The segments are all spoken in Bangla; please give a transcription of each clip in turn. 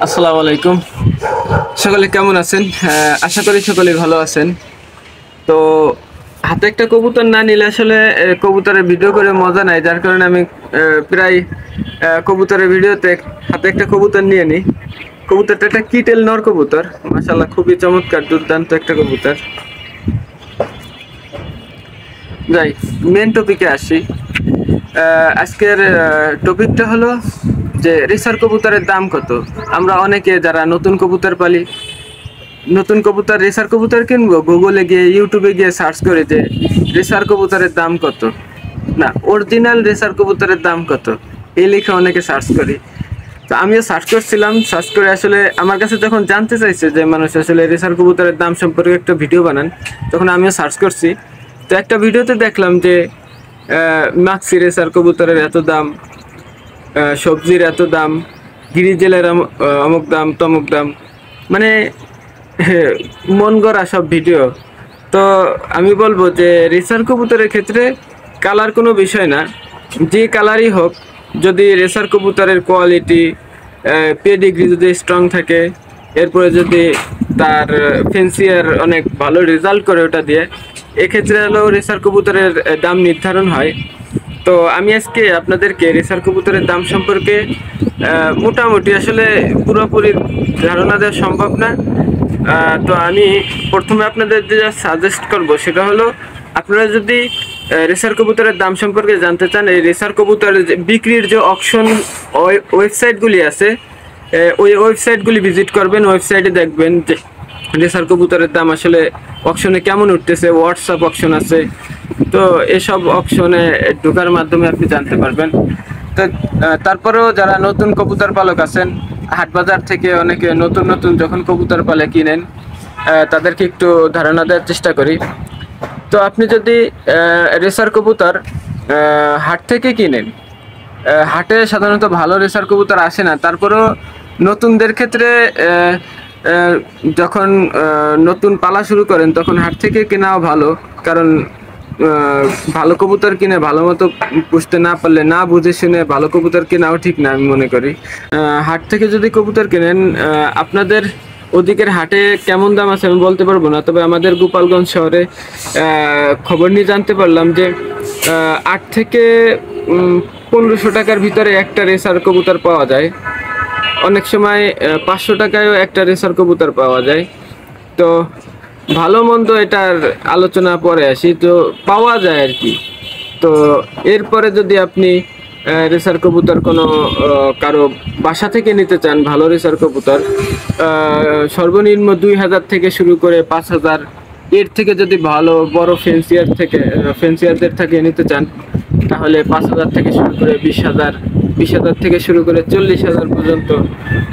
আসসালামু আলাইকুম। সকলে কেমন আছেন? আশা করি সকলে ভালো আছেন। তো হাতে একটা কবুতর না নিলে আসলে কবুতরের ভিডিও করে মজা নাই। যার কারণে আমি প্রায় কবুতরের ভিডিওতে হাতে একটা কবুতর নিয়ে নিই। কবুতরটা একটা কিটেল নর কবুতর। মাশাআল্লাহ খুবই চমৎকার দুর্দান্ত একটা কবুতর। যাই মেন টপিকে আসি। আজকের টপিকটা হলো যে রেসার কবুতরের দাম কত। আমরা অনেকে যারা নতুন কবুতর পালি, নতুন কবুতর রেসার কবুতর কিনবো, গুগলে গিয়ে ইউটিউবে গিয়ে সার্চ করে যে রেসার কবুতরের দাম কত, না অরিজিনাল রেসার কবুতরের দাম কত, এই লিখে অনেকে সার্চ করি। তো আমিও সার্চ করছিলাম, সার্চ করে আসলে আমার কাছে যখন জানতে চাইছে যে মানুষ আসলে রেসার কবুতরের দাম সম্পর্কে একটা ভিডিও বানান, তখন আমিও সার্চ করছি। তো একটা ভিডিওতে দেখলাম যে মাক্সি রেসার কবুতরের এত দাম, সবজির এত দাম, গিরিজেলের অমুক দাম তমুক দাম, মানে মন গড়া সব ভিডিও। তো আমি বলবো যে রেসার কবুতরের ক্ষেত্রে কালার কোনো বিষয় না, যে কালারই হোক, যদি রেসার কবুতরের কোয়ালিটি পেডিগ্রি যদি স্ট্রং থাকে, এরপরে যদি তার ফেন্সিয়ার অনেক ভালো রেজাল্ট করে ওটা দিয়ে, এক্ষেত্রে হলেও রেসার কবুতরের দাম নির্ধারণ হয়। তো আমি আজকে আপনাদেরকে রেসার কবুতরের দাম সম্পর্কে মোটামুটি আসলে পুরোপুরি ধারণা দেওয়া সম্ভব না। তো আমি প্রথমে আপনাদের যেটা সাজেস্ট করব সেটা হলো, আপনারা যদি রেসার কবুতরের দাম সম্পর্কে জানতে চান, এই রেসার কবুতরের বিক্রির যে অকশন ওয়েবসাইটগুলি আছে, ওই ওয়েবসাইটগুলি ভিজিট করবেন। ওয়েবসাইটে দেখবেন যে রেসার কবুতরের দাম আসলে অকশনে কেমন উঠতেছে। হোয়াটসঅ্যাপ অকশন আছে, তো এসব অকশনে ঢোকার মাধ্যমে আপনি জানতে পারবেন। তো তারপরেও যারা নতুন কবুতর পালক আছেন, হাট বাজার থেকে অনেকে নতুন নতুন যখন কবুতর পালে কিনেন, তাদেরকে একটু ধারণা দেওয়ার চেষ্টা করি। তো আপনি যদি রেসার কবুতর হাট থেকে কিনেন, হাটে সাধারণত ভালো রেসার কবুতর আসে না। তারপরেও নতুনদের ক্ষেত্রে যখন নতুন পালা শুরু করেন, তখন হাট থেকে কেনাও ভালো। কারণ ভালো কবুতর কিনে ভালো মতো পুষতে না পারলে, না বুঝে শুনে ভালো কবুতর কেনাও ঠিক না, আমি মনে করি। হাট থেকে যদি কবুতর কেনেন, আপনাদের ওদিকের হাটে কেমন দাম আছে আমি বলতে পারবো না, তবে আমাদের গোপালগঞ্জ শহরে খবর নিয়ে জানতে পারলাম যে 8 থেকে 1500 টাকার ভিতরে একটা রেসার কবুতর পাওয়া যায়। অনেক সময় 500 টাকায়ও একটা রেসার কবুতর পাওয়া যায়। তো ভালো মন্দ এটার আলোচনা পরে আসি, তো পাওয়া যায় আর কি। তো এরপরে যদি আপনি রেসার কবুতর কোনো কারো বাসা থেকে নিতে চান, ভালো রেসার কবুতর সর্বনিম্ন 2000 থেকে শুরু করে 5000, এর থেকে যদি ভালো বড় ফেন্সিয়ারদের থেকে নিতে চান, তাহলে 5000 থেকে শুরু করে 20,000, 20,000 থেকে শুরু করে 40,000 পর্যন্ত,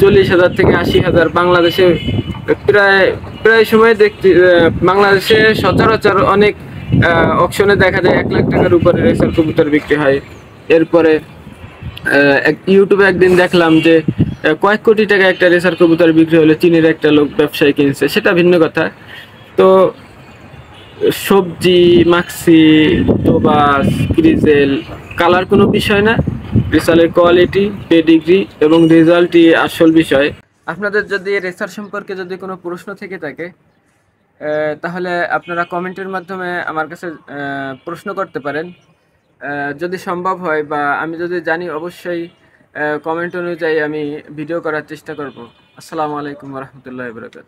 40,000 থেকে 80,000। বাংলাদেশে প্রায় প্রায় সময় দেখছি, বাংলাদেশে সচরাচর অনেক অকশনে দেখা যায় 1 লাখ টাকার উপরে রেসার কবুতর বিক্রি হয়। এরপরে ইউটিউবে একদিন দেখলাম যে কয়েক কোটি টাকা একটা রেসার কবুতর বিক্রি হলে চীনের একটা লোক ব্যবসায়ী কিনছে, সেটা ভিন্ন কথা। তো সবজি, মাক্সি, টোবাস, গ্রিজেল, কালার কোনো বিষয় না, রেসারের কোয়ালিটি, পেডিগ্রি এবং রেজাল্টই আসল বিষয়। আপনাদের যদি রেসার সম্পর্কে যদি কোনো প্রশ্ন থেকে থাকে, তাহলে আপনারা কমেন্টের মাধ্যমে আমার কাছে প্রশ্ন করতে পারেন। যদি সম্ভব হয় বা আমি যদি জানি, অবশ্যই কমেন্ট অনুযায়ী আমি ভিডিও করার চেষ্টা করব। আসসালামু আলাইকুম ওয়া রাহমাতুল্লাহি ওয়া বারাকাতুহু।